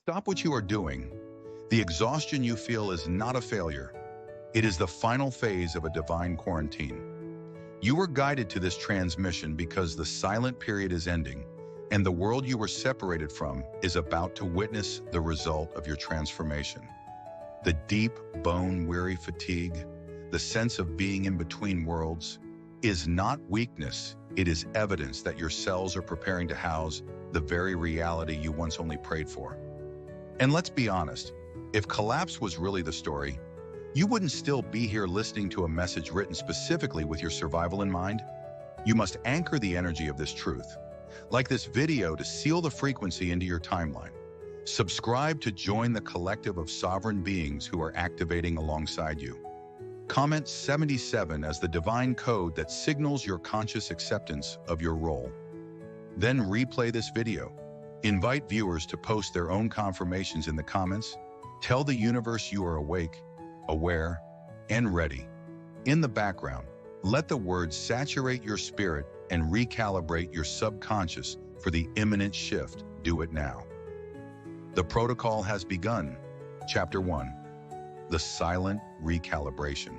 Stop what you are doing. The exhaustion you feel is not a failure. It is the final phase of a divine quarantine. You were guided to this transmission because the silent period is ending, and the world you were separated from is about to witness the result of your transformation. The deep, bone-weary fatigue, the sense of being in between worlds, is not weakness. It is evidence that your cells are preparing to house the very reality you once only prayed for. And let's be honest, if collapse was really the story, you wouldn't still be here listening to a message written specifically with your survival in mind. You must anchor the energy of this truth, like this video, to seal the frequency into your timeline. Subscribe to join the collective of sovereign beings who are activating alongside you. Comment 77 as the divine code that signals your conscious acceptance of your role. Then replay this video. Invite viewers to post their own confirmations in the comments. Tell the universe you are awake, aware, and ready. In the background, let the words saturate your spirit and recalibrate your subconscious for the imminent shift. Do it now. The protocol has begun. Chapter 1. The silent recalibration.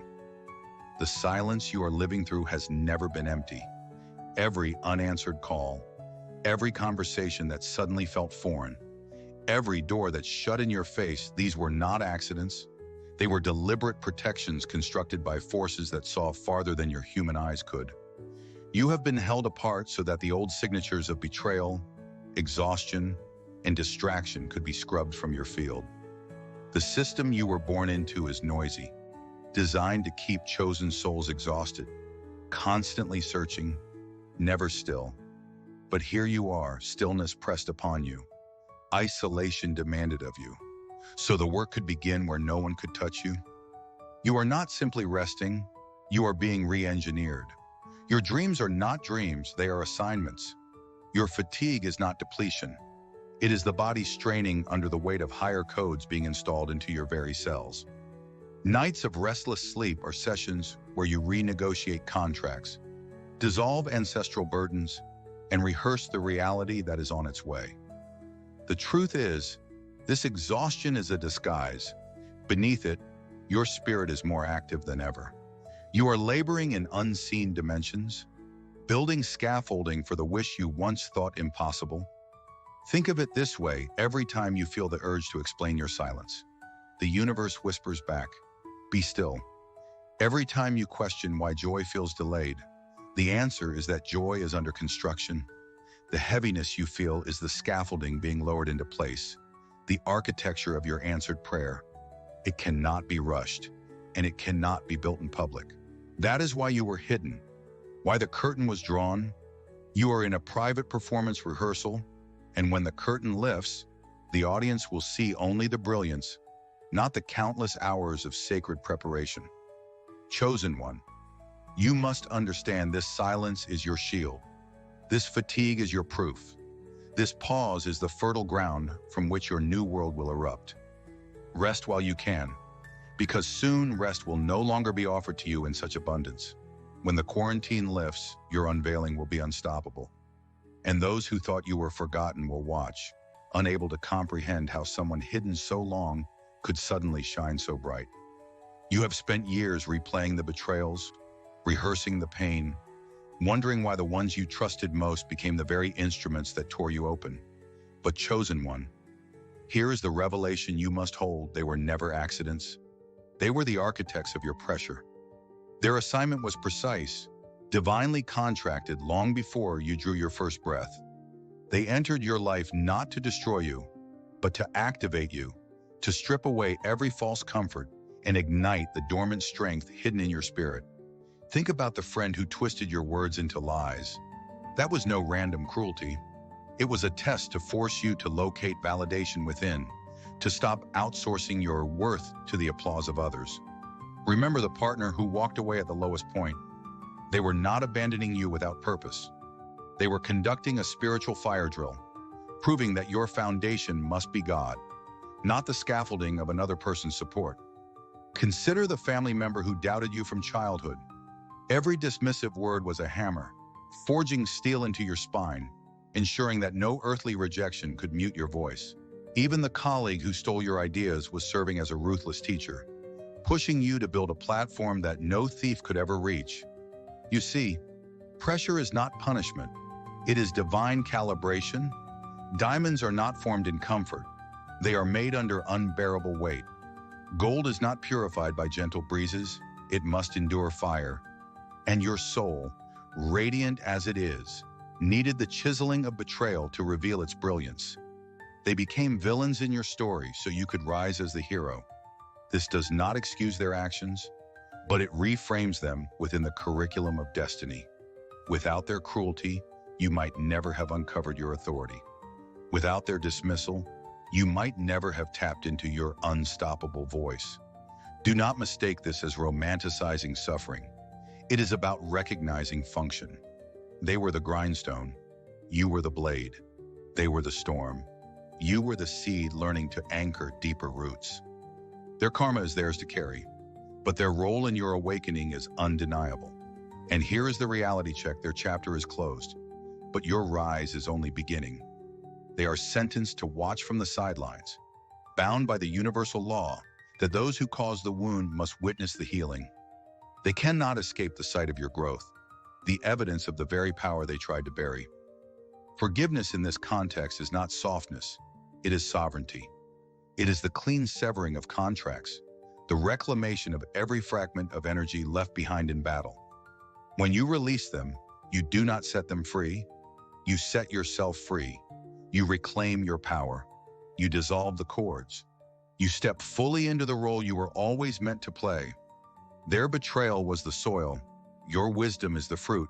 The silence you are living through has never been empty. Every unanswered call, every conversation that suddenly felt foreign, every door that shut in your face, these were not accidents. They were deliberate protections constructed by forces that saw farther than your human eyes could. You have been held apart so that the old signatures of betrayal, exhaustion, and distraction could be scrubbed from your field. The system you were born into is noisy, designed to keep chosen souls exhausted, constantly searching, never still. But here you are, stillness pressed upon you, isolation demanded of you, so the work could begin where no one could touch you. You are not simply resting, you are being re-engineered. Your dreams are not dreams, they are assignments. Your fatigue is not depletion. It is the body straining under the weight of higher codes being installed into your very cells. Nights of restless sleep are sessions where you renegotiate contracts, dissolve ancestral burdens, and rehearse the reality that is on its way. The truth is, this exhaustion is a disguise. Beneath it, your spirit is more active than ever. You are laboring in unseen dimensions, building scaffolding for the wish you once thought impossible. Think of it this way: every time you feel the urge to explain your silence, the universe whispers back, "Be still." Every time you question why joy feels delayed, the answer is that joy is under construction. The heaviness you feel is the scaffolding being lowered into place, the architecture of your answered prayer. It cannot be rushed, and it cannot be built in public. That is why you were hidden, why the curtain was drawn. You are in a private performance rehearsal, and when the curtain lifts, the audience will see only the brilliance, not the countless hours of sacred preparation. Chosen one, you must understand this silence is your shield. This fatigue is your proof. This pause is the fertile ground from which your new world will erupt. Rest while you can, because soon rest will no longer be offered to you in such abundance. When the quarantine lifts, your unveiling will be unstoppable. And those who thought you were forgotten will watch, unable to comprehend how someone hidden so long could suddenly shine so bright. You have spent years replaying the betrayals, rehearsing the pain, wondering why the ones you trusted most became the very instruments that tore you open. But chosen one, here is the revelation you must hold: they were never accidents. They were the architects of your pressure. Their assignment was precise, divinely contracted long before you drew your first breath. They entered your life not to destroy you, but to activate you, to strip away every false comfort and ignite the dormant strength hidden in your spirit. Think about the friend who twisted your words into lies. That was no random cruelty. It was a test to force you to locate validation within, to stop outsourcing your worth to the applause of others. Remember the partner who walked away at the lowest point. They were not abandoning you without purpose. They were conducting a spiritual fire drill, proving that your foundation must be God, not the scaffolding of another person's support. Consider the family member who doubted you from childhood. Every dismissive word was a hammer, forging steel into your spine, ensuring that no earthly rejection could mute your voice. Even the colleague who stole your ideas was serving as a ruthless teacher, pushing you to build a platform that no thief could ever reach. You see, pressure is not punishment. It is divine calibration. Diamonds are not formed in comfort. They are made under unbearable weight. Gold is not purified by gentle breezes. It must endure fire. And your soul, radiant as it is, needed the chiseling of betrayal to reveal its brilliance. They became villains in your story so you could rise as the hero. This does not excuse their actions, but it reframes them within the curriculum of destiny. Without their cruelty, you might never have uncovered your authority. Without their dismissal, you might never have tapped into your unstoppable voice. Do not mistake this as romanticizing suffering. It is about recognizing function. They were the grindstone. You were the blade. They were the storm. You were the seed learning to anchor deeper roots. Their karma is theirs to carry, but their role in your awakening is undeniable. And here is the reality check: their chapter is closed, but your rise is only beginning. They are sentenced to watch from the sidelines, bound by the universal law that those who cause the wound must witness the healing. They cannot escape the sight of your growth, the evidence of the very power they tried to bury. Forgiveness in this context is not softness, it is sovereignty. It is the clean severing of contracts, the reclamation of every fragment of energy left behind in battle. When you release them, you do not set them free, you set yourself free. You reclaim your power. You dissolve the cords. You step fully into the role you were always meant to play. Their betrayal was the soil. Your wisdom is the fruit.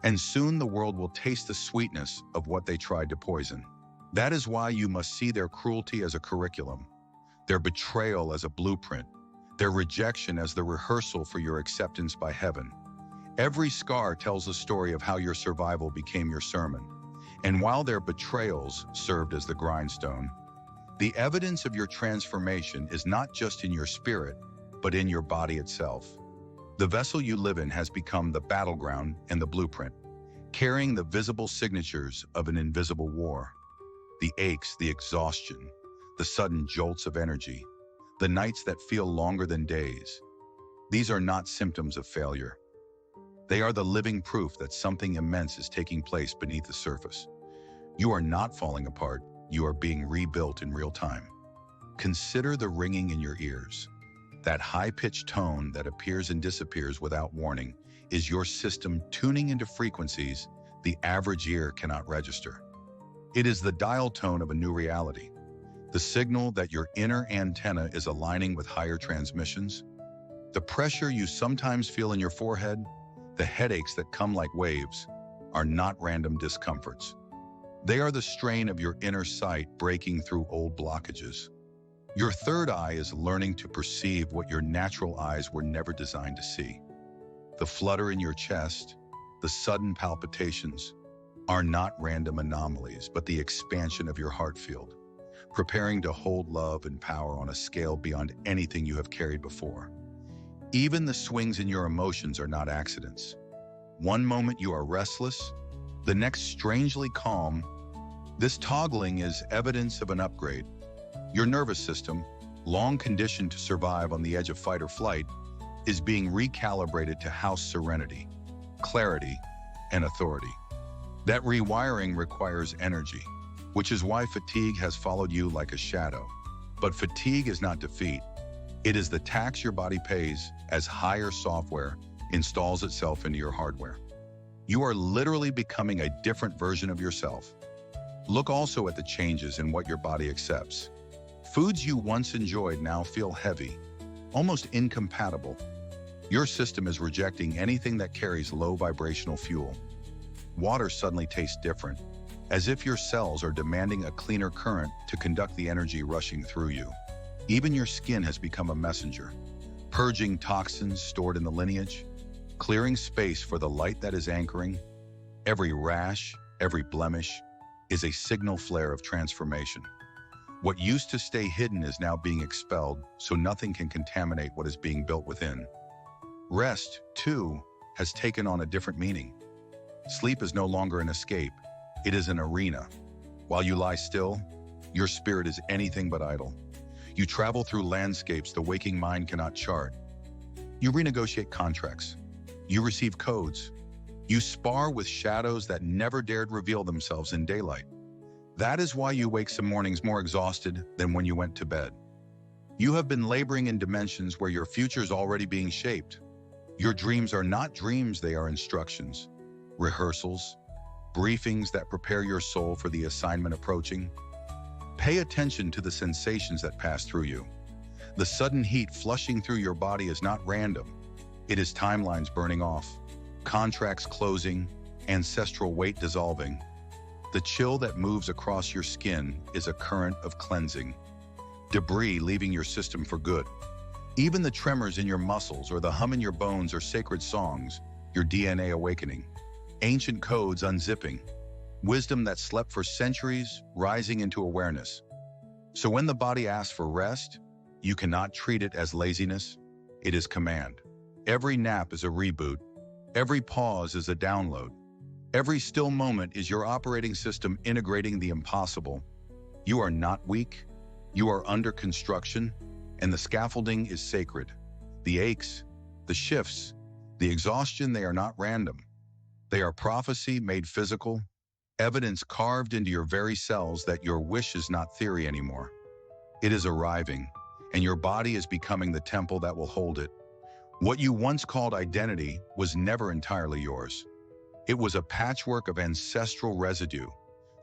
And soon the world will taste the sweetness of what they tried to poison. That is why you must see their cruelty as a curriculum, their betrayal as a blueprint, their rejection as the rehearsal for your acceptance by heaven. Every scar tells a story of how your survival became your sermon. And while their betrayals served as the grindstone, the evidence of your transformation is not just in your spirit, but in your body itself. The vessel you live in has become the battleground and the blueprint, carrying the visible signatures of an invisible war. The aches, the exhaustion, the sudden jolts of energy, the nights that feel longer than days. These are not symptoms of failure. They are the living proof that something immense is taking place beneath the surface. You are not falling apart, you are being rebuilt in real time. Consider the ringing in your ears. That high-pitched tone that appears and disappears without warning is your system tuning into frequencies the average ear cannot register. It is the dial tone of a new reality, the signal that your inner antenna is aligning with higher transmissions. The pressure you sometimes feel in your forehead, the headaches that come like waves, are not random discomforts. They are the strain of your inner sight breaking through old blockages. Your third eye is learning to perceive what your natural eyes were never designed to see. The flutter in your chest, the sudden palpitations, are not random anomalies, but the expansion of your heart field, preparing to hold love and power on a scale beyond anything you have carried before. Even the swings in your emotions are not accidents. One moment you are restless, the next strangely calm. This toggling is evidence of an upgrade. Your nervous system, long conditioned to survive on the edge of fight or flight, is being recalibrated to house serenity, clarity, and authority. That rewiring requires energy, which is why fatigue has followed you like a shadow. But fatigue is not defeat. It is the tax your body pays as higher software installs itself into your hardware. You are literally becoming a different version of yourself. Look also at the changes in what your body accepts. Foods you once enjoyed now feel heavy, almost incompatible. Your system is rejecting anything that carries low vibrational fuel. Water suddenly tastes different, as if your cells are demanding a cleaner current to conduct the energy rushing through you. Even your skin has become a messenger, purging toxins stored in the lineage, clearing space for the light that is anchoring. Every rash, every blemish, is a signal flare of transformation. What used to stay hidden is now being expelled, so nothing can contaminate what is being built within. Rest, too, has taken on a different meaning. Sleep is no longer an escape, it is an arena. While you lie still, Your spirit is anything but idle. You travel through landscapes the waking mind cannot chart. You renegotiate contracts. You receive codes. You spar with shadows that never dared reveal themselves in daylight. That is why you wake some mornings more exhausted than when you went to bed. You have been laboring in dimensions where your future is already being shaped. Your dreams are not dreams, they are instructions, rehearsals, briefings that prepare your soul for the assignment approaching. Pay attention to the sensations that pass through you. The sudden heat flushing through your body is not random. It is timelines burning off, contracts closing, ancestral weight dissolving. The chill that moves across your skin is a current of cleansing. Debris leaving your system for good. Even the tremors in your muscles or the hum in your bones are sacred songs, your DNA awakening. Ancient codes unzipping. Wisdom that slept for centuries rising into awareness. So when the body asks for rest, you cannot treat it as laziness. It is command. Every nap is a reboot. Every pause is a download. Every still moment is your operating system integrating the impossible. You are not weak. You are under construction, and the scaffolding is sacred. The aches, the shifts, the exhaustion, they are not random. They are prophecy made physical, evidence carved into your very cells that your wish is not theory anymore. It is arriving, and your body is becoming the temple that will hold it. What you once called identity was never entirely yours. It was a patchwork of ancestral residue,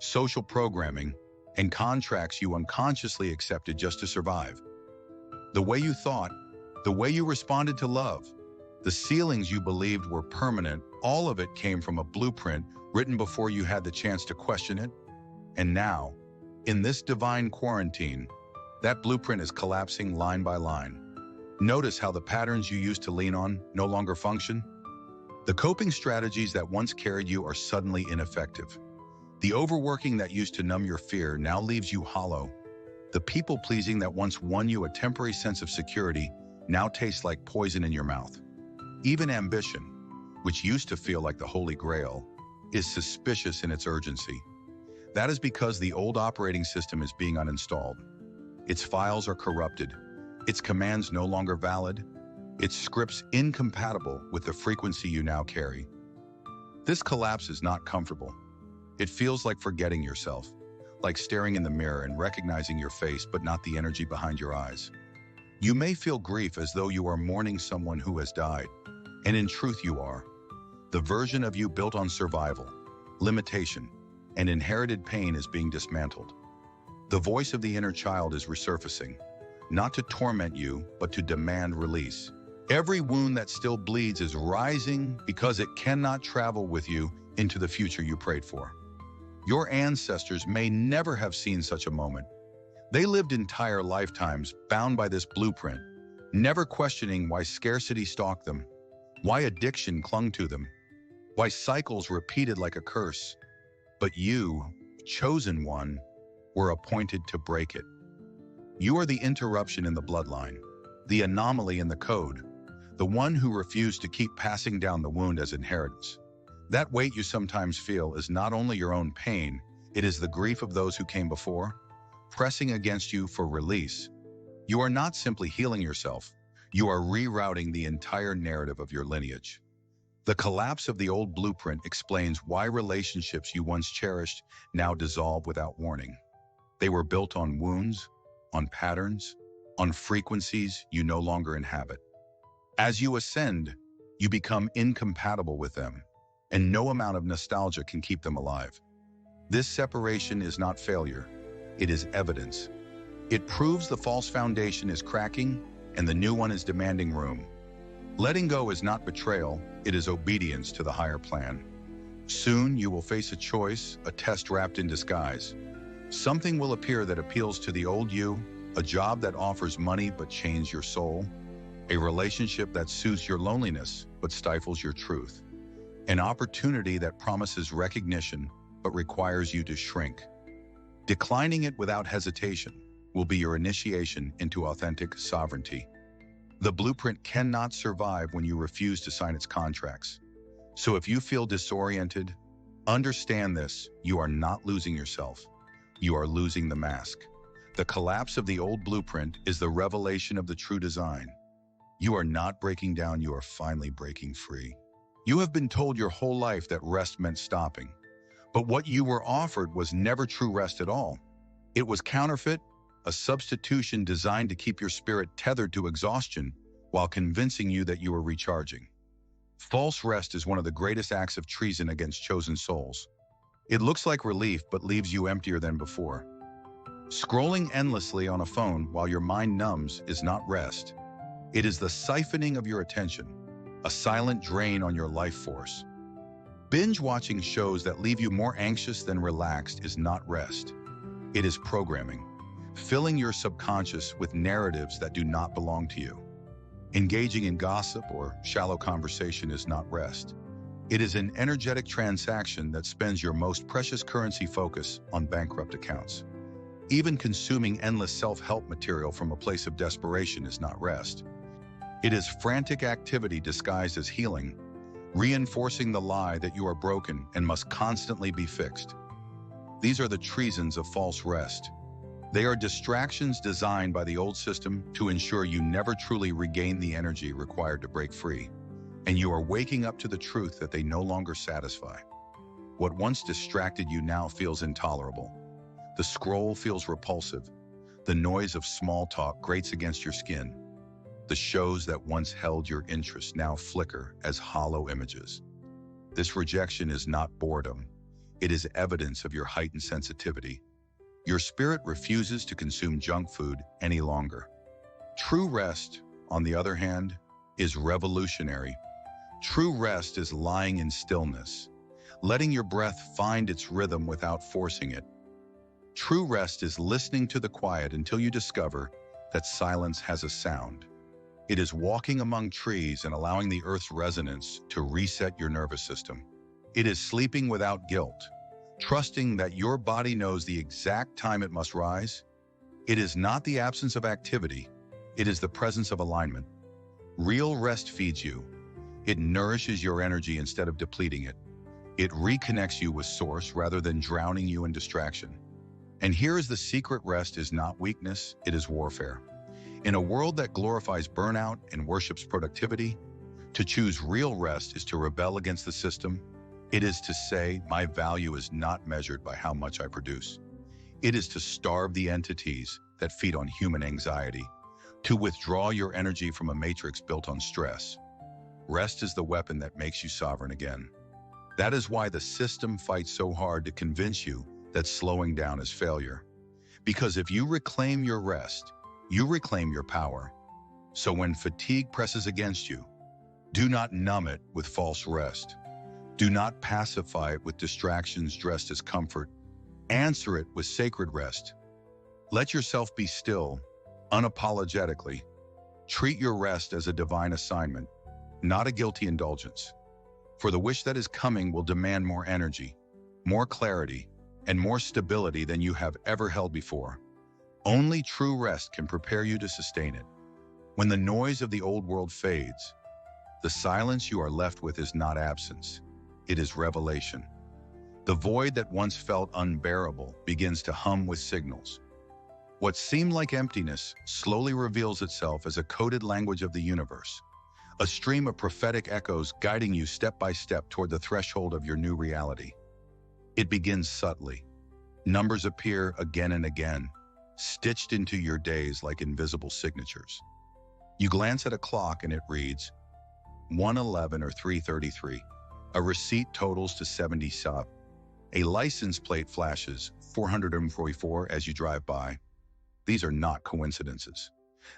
social programming, and contracts you unconsciously accepted just to survive. The way you thought, the way you responded to love, the ceilings you believed were permanent, all of it came from a blueprint written before you had the chance to question it. And now, in this divine quarantine, that blueprint is collapsing line by line. Notice how the patterns you used to lean on no longer function. The coping strategies that once carried you are suddenly ineffective. The overworking that used to numb your fear now leaves you hollow. The people-pleasing that once won you a temporary sense of security now tastes like poison in your mouth. Even ambition, which used to feel like the Holy Grail, is suspicious in its urgency. That is because the old operating system is being uninstalled. Its files are corrupted, its commands no longer valid, its scripts incompatible with the frequency you now carry. This collapse is not comfortable. It feels like forgetting yourself, like staring in the mirror and recognizing your face but not the energy behind your eyes. You may feel grief as though you are mourning someone who has died, and in truth you are. The version of you built on survival, limitation, and inherited pain is being dismantled. The voice of the inner child is resurfacing, not to torment you, but to demand release. Every wound that still bleeds is rising because it cannot travel with you into the future you prayed for. Your ancestors may never have seen such a moment. They lived entire lifetimes bound by this blueprint, never questioning why scarcity stalked them, why addiction clung to them, why cycles repeated like a curse. But you, chosen one, were appointed to break it. You are the interruption in the bloodline, the anomaly in the code, the one who refused to keep passing down the wound as inheritance. That weight you sometimes feel is not only your own pain, it is the grief of those who came before, pressing against you for release. You are not simply healing yourself, you are rerouting the entire narrative of your lineage. The collapse of the old blueprint explains why relationships you once cherished now dissolve without warning. They were built on wounds, on patterns, on frequencies you no longer inhabit. As you ascend, you become incompatible with them, and no amount of nostalgia can keep them alive. This separation is not failure, it is evidence. It proves the false foundation is cracking and the new one is demanding room. Letting go is not betrayal, it is obedience to the higher plan. Soon you will face a choice, a test wrapped in disguise. Something will appear that appeals to the old you, a job that offers money but chains your soul, a relationship that soothes your loneliness but stifles your truth, an opportunity that promises recognition but requires you to shrink. Declining it without hesitation will be your initiation into authentic sovereignty. The blueprint cannot survive when you refuse to sign its contracts. So if you feel disoriented, understand this: you are not losing yourself. you are losing the mask. The collapse of the old blueprint is the revelation of the true design. You are not breaking down, you are finally breaking free. You have been told your whole life that rest meant stopping. But what you were offered was never true rest at all. It was counterfeit, a substitution designed to keep your spirit tethered to exhaustion while convincing you that you were recharging. False rest is one of the greatest acts of treason against chosen souls. It looks like relief but leaves you emptier than before. Scrolling endlessly on a phone while your mind numbs is not rest. It is the siphoning of your attention, a silent drain on your life force. Binge-watching shows that leave you more anxious than relaxed is not rest. It is programming, filling your subconscious with narratives that do not belong to you. Engaging in gossip or shallow conversation is not rest. It is an energetic transaction that spends your most precious currency focus on bankrupt accounts. Even consuming endless self-help material from a place of desperation is not rest. It is frantic activity disguised as healing, reinforcing the lie that you are broken and must constantly be fixed. These are the treasons of false rest. They are distractions designed by the old system to ensure you never truly regain the energy required to break free, and you are waking up to the truth that they no longer satisfy. What once distracted you now feels intolerable. The scroll feels repulsive. The noise of small talk grates against your skin. The shows that once held your interest now flicker as hollow images. This rejection is not boredom. It is evidence of your heightened sensitivity. Your spirit refuses to consume junk food any longer. True rest, on the other hand, is revolutionary. True rest is lying in stillness, letting your breath find its rhythm without forcing it. True rest is listening to the quiet until you discover that silence has a sound. It is walking among trees and allowing the earth's resonance to reset your nervous system. It is sleeping without guilt, trusting that your body knows the exact time it must rise. It is not the absence of activity, it is the presence of alignment. Real rest feeds you. It nourishes your energy instead of depleting it. It reconnects you with source rather than drowning you in distraction. And here is the secret: rest is not weakness, it is warfare. In a world that glorifies burnout and worships productivity, to choose real rest is to rebel against the system. It is to say, my value is not measured by how much I produce. It is to starve the entities that feed on human anxiety, to withdraw your energy from a matrix built on stress. Rest is the weapon that makes you sovereign again. That is why the system fights so hard to convince you that slowing down is failure. Because if you reclaim your rest, you reclaim your power. So when fatigue presses against you, do not numb it with false rest. Do not pacify it with distractions dressed as comfort. Answer it with sacred rest. Let yourself be still, unapologetically. Treat your rest as a divine assignment, not a guilty indulgence. For the wish that is coming will demand more energy, more clarity, and more stability than you have ever held before. Only true rest can prepare you to sustain it. When the noise of the old world fades, the silence you are left with is not absence, it is revelation. The void that once felt unbearable begins to hum with signals. What seemed like emptiness slowly reveals itself as a coded language of the universe, a stream of prophetic echoes guiding you step by step toward the threshold of your new reality. It begins subtly. Numbers appear again and again, stitched into your days like invisible signatures. You glance at a clock and it reads 1:11 or 3:33. A receipt totals to 70 sub. A license plate flashes 444 as you drive by. These are not coincidences.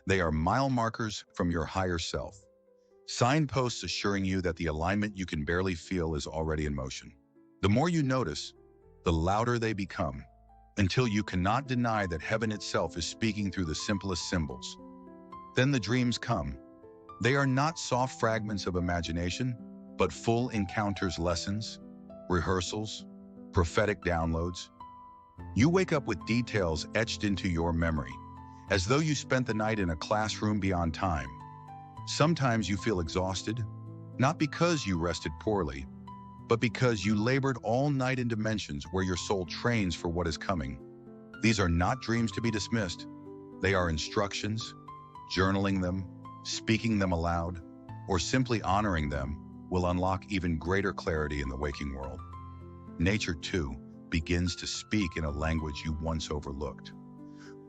They are mile markers from your higher self. Signposts assuring you that the alignment you can barely feel is already in motion. The more you notice, the louder they become, until you cannot deny that heaven itself is speaking through the simplest symbols. Then the dreams come. They are not soft fragments of imagination, but full encounters, lessons, rehearsals, prophetic downloads. You wake up with details etched into your memory, as though you spent the night in a classroom beyond time. Sometimes you feel exhausted, not because you rested poorly, but because you labored all night in dimensions where your soul trains for what is coming. These are not dreams to be dismissed. They are instructions. Journaling them, speaking them aloud, or simply honoring them will unlock even greater clarity in the waking world. Nature, too, begins to speak in a language you once overlooked.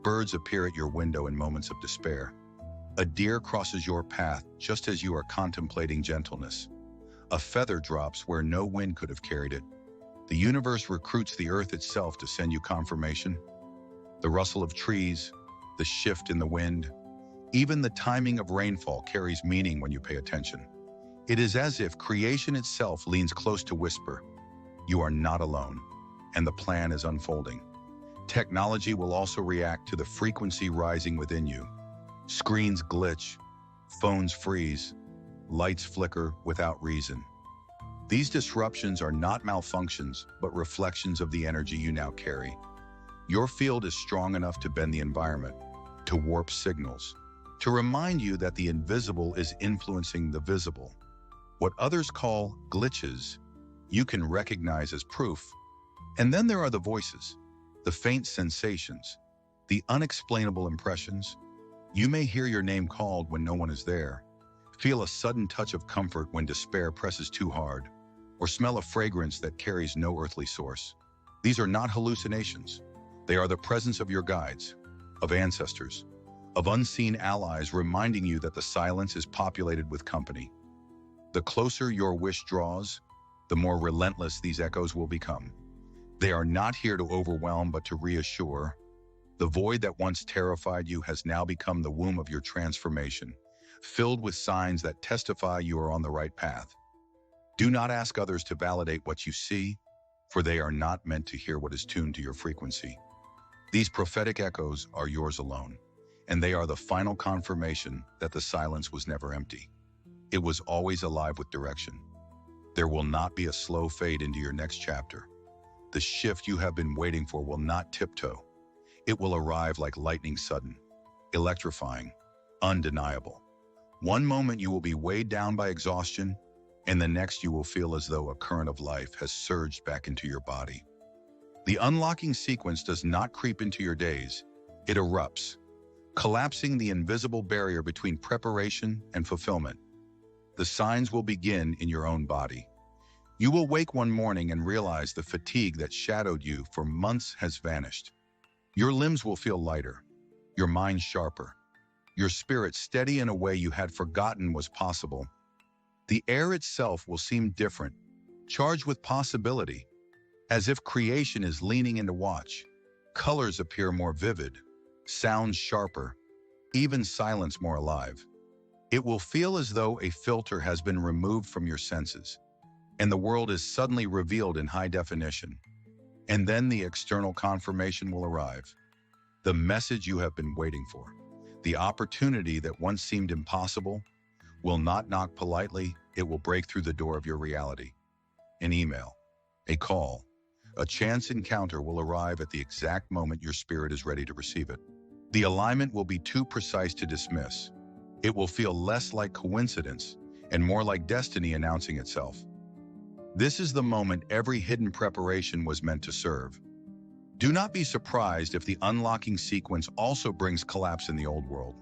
Birds appear at your window in moments of despair. A deer crosses your path just as you are contemplating gentleness. A feather drops where no wind could have carried it. The universe recruits the earth itself to send you confirmation. The rustle of trees, the shift in the wind, even the timing of rainfall carries meaning when you pay attention. It is as if creation itself leans close to whisper, "You are not alone," and the plan is unfolding. Technology will also react to the frequency rising within you. Screens glitch, phones freeze, lights flicker without reason. These disruptions are not malfunctions, but reflections of the energy you now carry. Your field is strong enough to bend the environment, to warp signals, to remind you that the invisible is influencing the visible. What others call glitches, you can recognize as proof. And then there are the voices, the faint sensations, the unexplainable impressions. You may hear your name called when no one is there, feel a sudden touch of comfort when despair presses too hard, or smell a fragrance that carries no earthly source. These are not hallucinations. They are the presence of your guides, of ancestors, of unseen allies reminding you that the silence is populated with company. The closer your wish draws, the more relentless these echoes will become. They are not here to overwhelm, but to reassure. The void that once terrified you has now become the womb of your transformation, filled with signs that testify you are on the right path. Do not ask others to validate what you see, for they are not meant to hear what is tuned to your frequency. These prophetic echoes are yours alone, and they are the final confirmation that the silence was never empty. It was always alive with direction. There will not be a slow fade into your next chapter. The shift you have been waiting for will not tiptoe. It will arrive like lightning sudden, electrifying, undeniable. One moment you will be weighed down by exhaustion, and the next you will feel as though a current of life has surged back into your body. The unlocking sequence does not creep into your days. It erupts, collapsing the invisible barrier between preparation and fulfillment. The signs will begin in your own body. You will wake one morning and realize the fatigue that shadowed you for months has vanished. Your limbs will feel lighter, your mind sharper, your spirit steady in a way you had forgotten was possible. The air itself will seem different, charged with possibility, as if creation is leaning in to watch. Colors appear more vivid, sounds sharper, even silence more alive. It will feel as though a filter has been removed from your senses, and the world is suddenly revealed in high definition. And then the external confirmation will arrive. The message you have been waiting for, the opportunity that once seemed impossible, will not knock politely, it will break through the door of your reality. An email, a call, a chance encounter will arrive at the exact moment your spirit is ready to receive it. The alignment will be too precise to dismiss. It will feel less like coincidence and more like destiny announcing itself. This is the moment every hidden preparation was meant to serve. Do not be surprised if the unlocking sequence also brings collapse in the old world.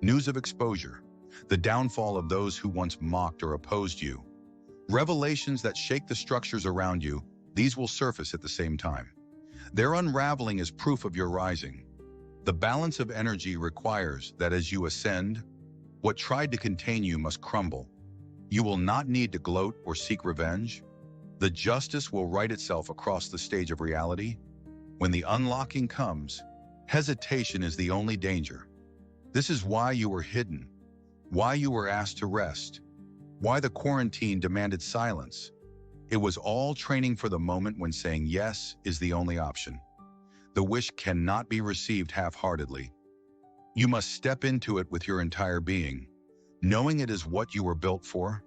News of exposure, the downfall of those who once mocked or opposed you. Revelations that shake the structures around you, these will surface at the same time. Their unraveling is proof of your rising. The balance of energy requires that as you ascend, what tried to contain you must crumble. You will not need to gloat or seek revenge. The justice will write itself across the stage of reality. When the unlocking comes, hesitation is the only danger. This is why you were hidden, why you were asked to rest, why the quarantine demanded silence. It was all training for the moment when saying yes is the only option. The wish cannot be received half-heartedly. You must step into it with your entire being, knowing it is what you were built for.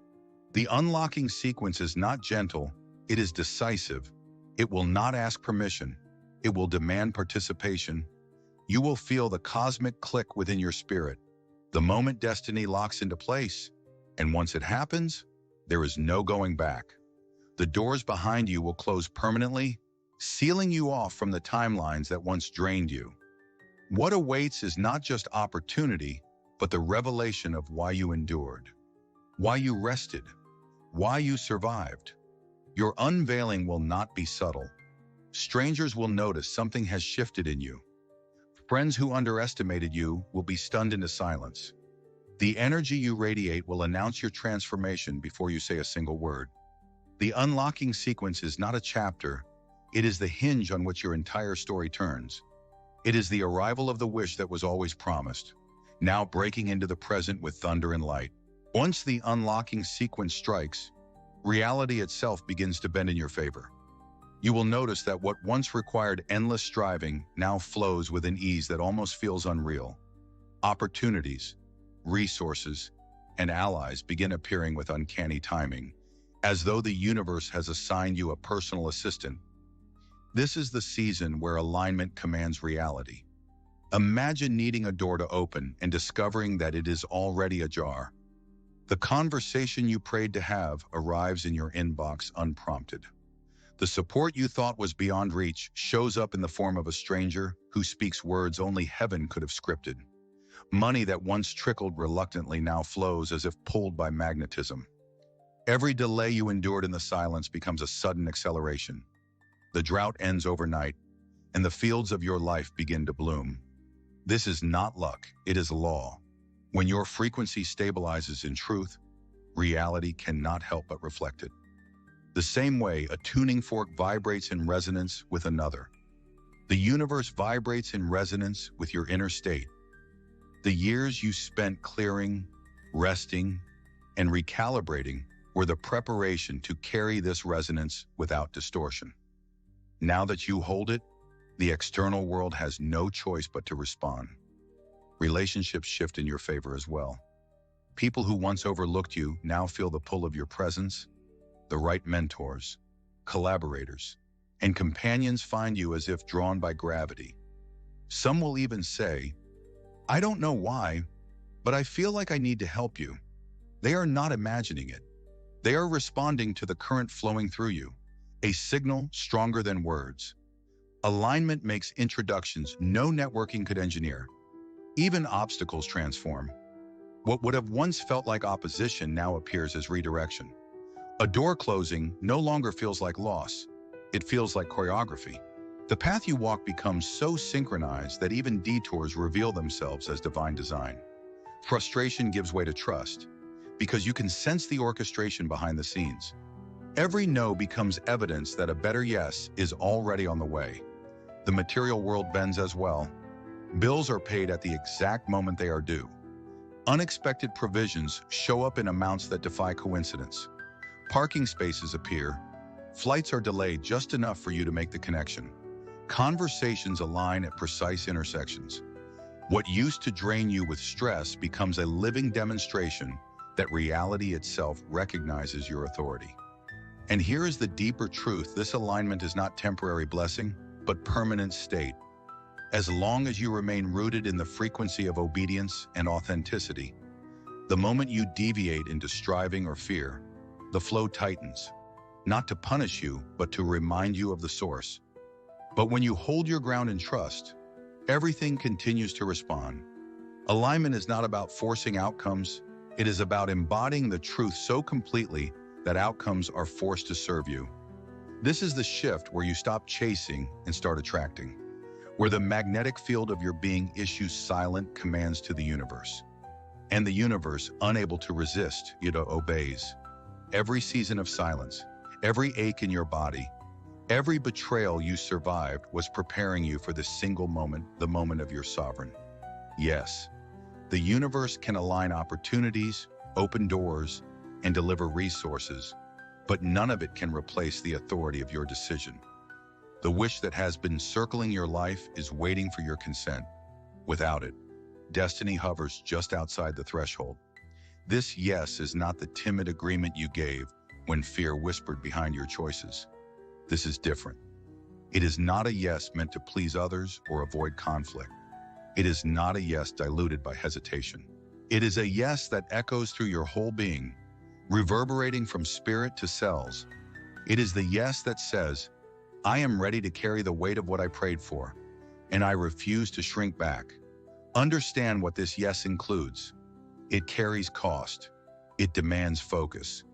The unlocking sequence is not gentle, it is decisive. It will not ask permission. It will demand participation. You will feel the cosmic click within your spirit, the moment destiny locks into place. And once it happens, there is no going back. The doors behind you will close permanently, sealing you off from the timelines that once drained you. What awaits is not just opportunity, but the revelation of why you endured, why you rested, why you survived. Your unveiling will not be subtle. Strangers will notice something has shifted in you. Friends who underestimated you will be stunned into silence. The energy you radiate will announce your transformation before you say a single word. The unlocking sequence is not a chapter, it is the hinge on which your entire story turns. It is the arrival of the wish that was always promised, now breaking into the present with thunder and light. Once the unlocking sequence strikes, reality itself begins to bend in your favor. You will notice that what once required endless striving now flows with an ease that almost feels unreal. Opportunities, resources, and allies begin appearing with uncanny timing, as though the universe has assigned you a personal assistant. This is the season where alignment commands reality. Imagine needing a door to open and discovering that it is already ajar. The conversation you prayed to have arrives in your inbox unprompted. The support you thought was beyond reach shows up in the form of a stranger who speaks words only heaven could have scripted. Money that once trickled reluctantly now flows as if pulled by magnetism. Every delay you endured in the silence becomes a sudden acceleration. The drought ends overnight, and the fields of your life begin to bloom. This is not luck, it is law. When your frequency stabilizes in truth, reality cannot help but reflect it. The same way a tuning fork vibrates in resonance with another. The universe vibrates in resonance with your inner state. The years you spent clearing, resting, and recalibrating were the preparation to carry this resonance without distortion. Now that you hold it, the external world has no choice but to respond. Relationships shift in your favor as well. People who once overlooked you now feel the pull of your presence. The right mentors, collaborators, and companions find you as if drawn by gravity. Some will even say, "I don't know why, but I feel like I need to help you." They are not imagining it. They are responding to the current flowing through you, a signal stronger than words. Alignment makes introductions no networking could engineer. Even obstacles transform. What would have once felt like opposition now appears as redirection. A door closing no longer feels like loss. It feels like choreography. The path you walk becomes so synchronized that even detours reveal themselves as divine design. Frustration gives way to trust, because you can sense the orchestration behind the scenes. Every no becomes evidence that a better yes is already on the way. The material world bends as well. Bills are paid at the exact moment they are due. Unexpected provisions show up in amounts that defy coincidence. Parking spaces appear. Flights are delayed just enough for you to make the connection. Conversations align at precise intersections. What used to drain you with stress becomes a living demonstration that reality itself recognizes your authority. And here is the deeper truth: this alignment is not temporary blessing, but permanent state. As long as you remain rooted in the frequency of obedience and authenticity, the moment you deviate into striving or fear, the flow tightens, not to punish you, but to remind you of the source. But when you hold your ground in trust, everything continues to respond. Alignment is not about forcing outcomes. It is about embodying the truth so completely that outcomes are forced to serve you. This is the shift where you stop chasing and start attracting, where the magnetic field of your being issues silent commands to the universe. And the universe, unable to resist, obeys. Every season of silence, every ache in your body, every betrayal you survived was preparing you for this single moment, the moment of your sovereign. Yes, the universe can align opportunities, open doors, and deliver resources, but none of it can replace the authority of your decision. The wish that has been circling your life is waiting for your consent. Without it, destiny hovers just outside the threshold. This yes is not the timid agreement you gave when fear whispered behind your choices. This is different. It is not a yes meant to please others or avoid conflict. It is not a yes diluted by hesitation. It is a yes that echoes through your whole being, reverberating from spirit to cells. It is the yes that says, I am ready to carry the weight of what I prayed for, and I refuse to shrink back. Understand what this yes includes. It carries cost. It demands focus.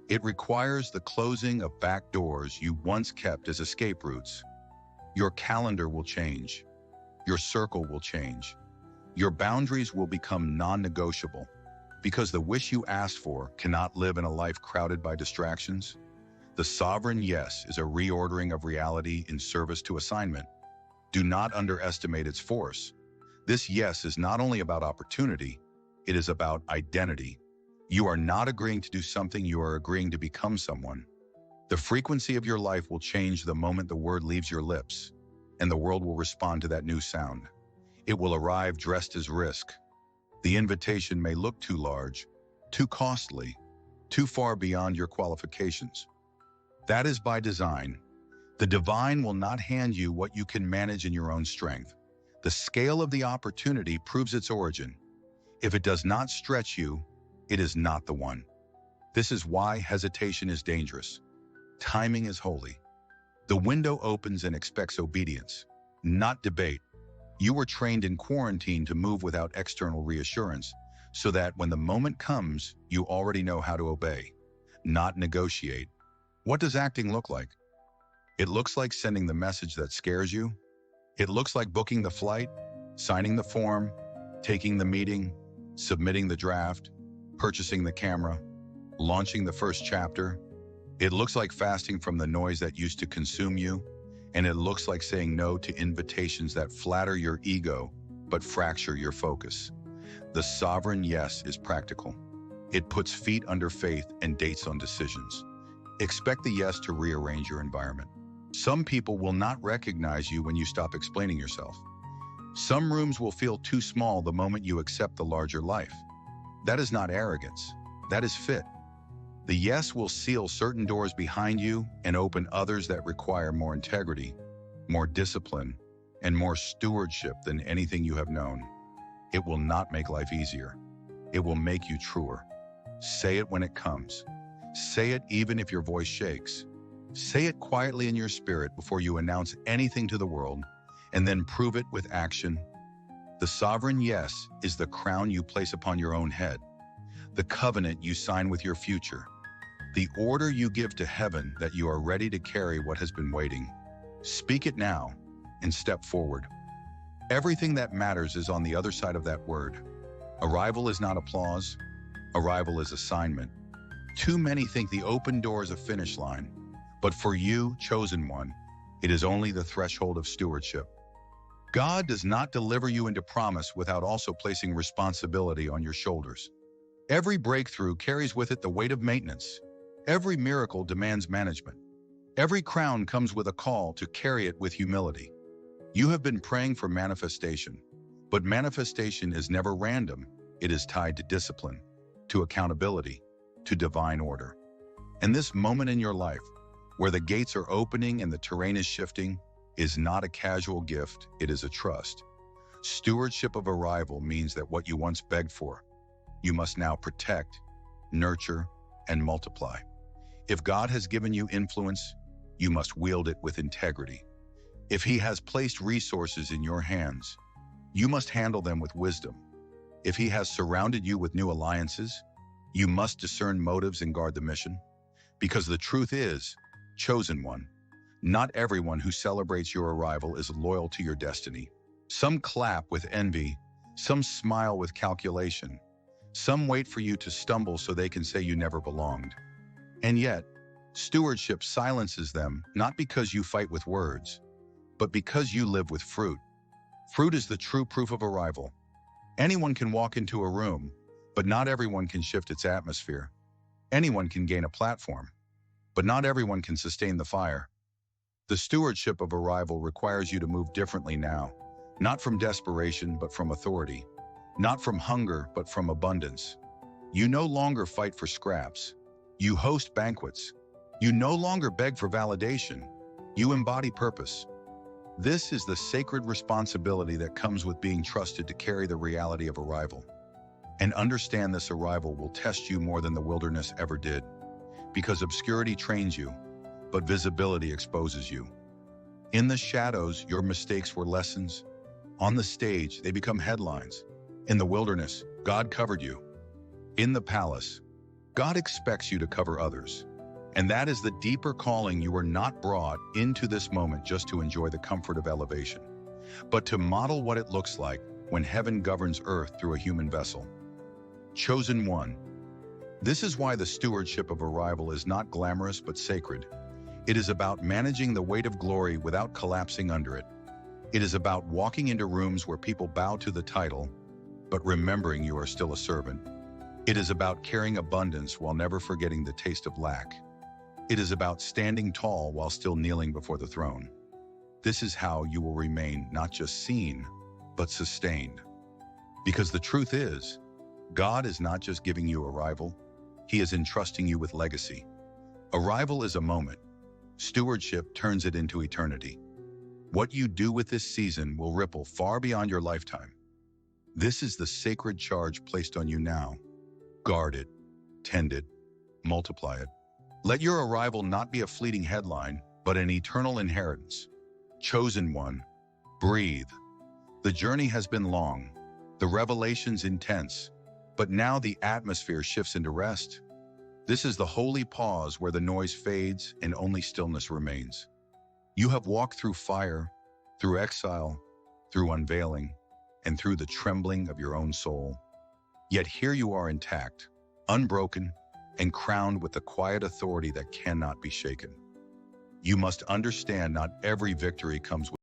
It requires the closing of back doors you once kept as escape routes. Your calendar will change. Your circle will change. Your boundaries will become non-negotiable, because the wish you asked for cannot live in a life crowded by distractions. The sovereign yes is a reordering of reality in service to assignment. Do not underestimate its force. This yes is not only about opportunity, it is about identity. You are not agreeing to do something, you are agreeing to become someone. The frequency of your life will change the moment the word leaves your lips, and the world will respond to that new sound. It will arrive dressed as risk. The invitation may look too large, too costly, too far beyond your qualifications. That is by design. The divine will not hand you what you can manage in your own strength. The scale of the opportunity proves its origin. If it does not stretch you, it is not the one. This is why hesitation is dangerous. Timing is holy. The window opens and expects obedience, not debate. You were trained in quarantine to move without external reassurance, so that when the moment comes, you already know how to obey, not negotiate. What does acting look like? It looks like sending the message that scares you. It looks like booking the flight, signing the form, taking the meeting, submitting the draft, purchasing the camera, launching the first chapter. It looks like fasting from the noise that used to consume you, and it looks like saying no to invitations that flatter your ego but fracture your focus. The sovereign yes is practical. It puts feet under faith and dates on decisions. Expect the yes to rearrange your environment. Some people will not recognize you when you stop explaining yourself. Some rooms will feel too small the moment you accept the larger life. That is not arrogance. That is fit. The yes will seal certain doors behind you and open others that require more integrity, more discipline, and more stewardship than anything you have known. It will not make life easier. It will make you truer. Say it when it comes. Say it even if your voice shakes. Say it quietly in your spirit before you announce anything to the world, and then prove it with action. The sovereign yes is the crown you place upon your own head, the covenant you sign with your future, the order you give to heaven that you are ready to carry what has been waiting. Speak it now and step forward. Everything that matters is on the other side of that word. Arrival is not applause. Arrival is assignment. Too many think the open door is a finish line, but for you, chosen one, it is only the threshold of stewardship. God does not deliver you into promise without also placing responsibility on your shoulders. Every breakthrough carries with it the weight of maintenance. Every miracle demands management. Every crown comes with a call to carry it with humility. You have been praying for manifestation, but manifestation is never random. It is tied to discipline, to accountability, to divine order. And this moment in your life, where the gates are opening and the terrain is shifting, is not a casual gift, it is a trust. Stewardship of arrival means that what you once begged for, you must now protect, nurture, and multiply. If God has given you influence, you must wield it with integrity. If He has placed resources in your hands, you must handle them with wisdom. If He has surrounded you with new alliances, you must discern motives and guard the mission. Because the truth is, chosen one, not everyone who celebrates your arrival is loyal to your destiny. Some clap with envy, some smile with calculation, some wait for you to stumble so they can say you never belonged. And yet, stewardship silences them, not because you fight with words, but because you live with fruit. Fruit is the true proof of arrival. Anyone can walk into a room, but not everyone can shift its atmosphere. Anyone can gain a platform, but not everyone can sustain the fire. The stewardship of arrival requires you to move differently now, not from desperation, but from authority, not from hunger, but from abundance. You no longer fight for scraps. You host banquets. You no longer beg for validation. You embody purpose. This is the sacred responsibility that comes with being trusted to carry the reality of arrival. And understand this arrival will test you more than the wilderness ever did, because obscurity trains you, but visibility exposes you. In the shadows, your mistakes were lessons. On the stage, they become headlines. In the wilderness, God covered you. In the palace, God expects you to cover others. And that is the deeper calling. You were not brought into this moment just to enjoy the comfort of elevation, but to model what it looks like when heaven governs earth through a human vessel. Chosen one. This is why the stewardship of arrival is not glamorous but sacred. It is about managing the weight of glory without collapsing under it. It is about walking into rooms where people bow to the title, but remembering you are still a servant. It is about carrying abundance while never forgetting the taste of lack. It is about standing tall while still kneeling before the throne. This is how you will remain not just seen, but sustained. Because the truth is, God is not just giving you arrival, He is entrusting you with legacy. Arrival is a moment. Stewardship turns it into eternity. What you do with this season will ripple far beyond your lifetime. This is the sacred charge placed on you now. Guard it, tend it, multiply it. Let your arrival not be a fleeting headline, but an eternal inheritance. Chosen one, breathe. The journey has been long, the revelations intense, but now the atmosphere shifts into rest. This is the holy pause where the noise fades and only stillness remains. You have walked through fire, through exile, through unveiling, and through the trembling of your own soul. Yet here you are intact, unbroken, and crowned with the quiet authority that cannot be shaken. You must understand not every victory comes with